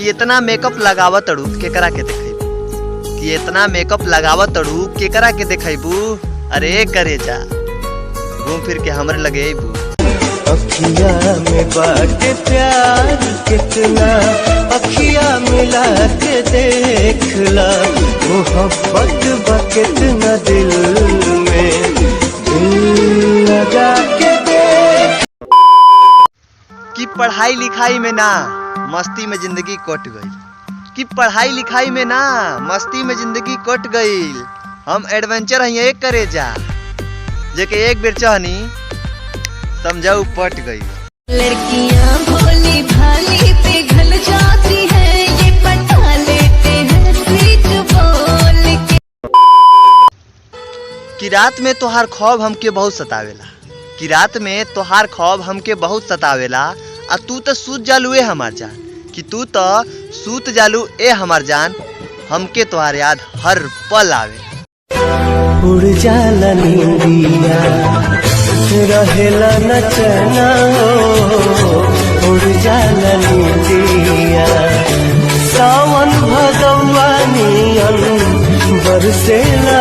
कि इतना मेकअप लगावत तड़ू केकरा के देखेबू, कि इतना मेकअप लगावत तड़ू केकरा के देखेबू। अरे करे जा घूम फिर के हमरे लगे अबू। अखिया में बाटे प्यार कितना, अखिया मिला के देखला, मोहब्बत बा कितना दिल में, दिल लगा के देख। कि पढ़ाई लिखाई में ना मस्ती में जिंदगी कट गई, कि पढ़ाई लिखाई में ना मस्ती में जिंदगी कट गई। हम एडवेंचर हैं एक करे जा, जेके एक बेर चाहनी समझाऊ पट गई। लड़कियां भोली भाली पिघल जाती हैं, ये पटा लेते हैं स्वीट बोल के। कि रात में तोहार ख्वाब हमके बहुत सतावेला, कि रात में तोहार ख्वाब हमके बहुत सतावेला। आ तू तो सूत जालू ए हमार जान, कि तू तो सूत जालू ए हमार जान। हमके तोहार याद हर पल आवे। उड़ जाला नींदिया रहेला न चैना, उड़ जाला नींदिया सावन भगवानियन बरसेला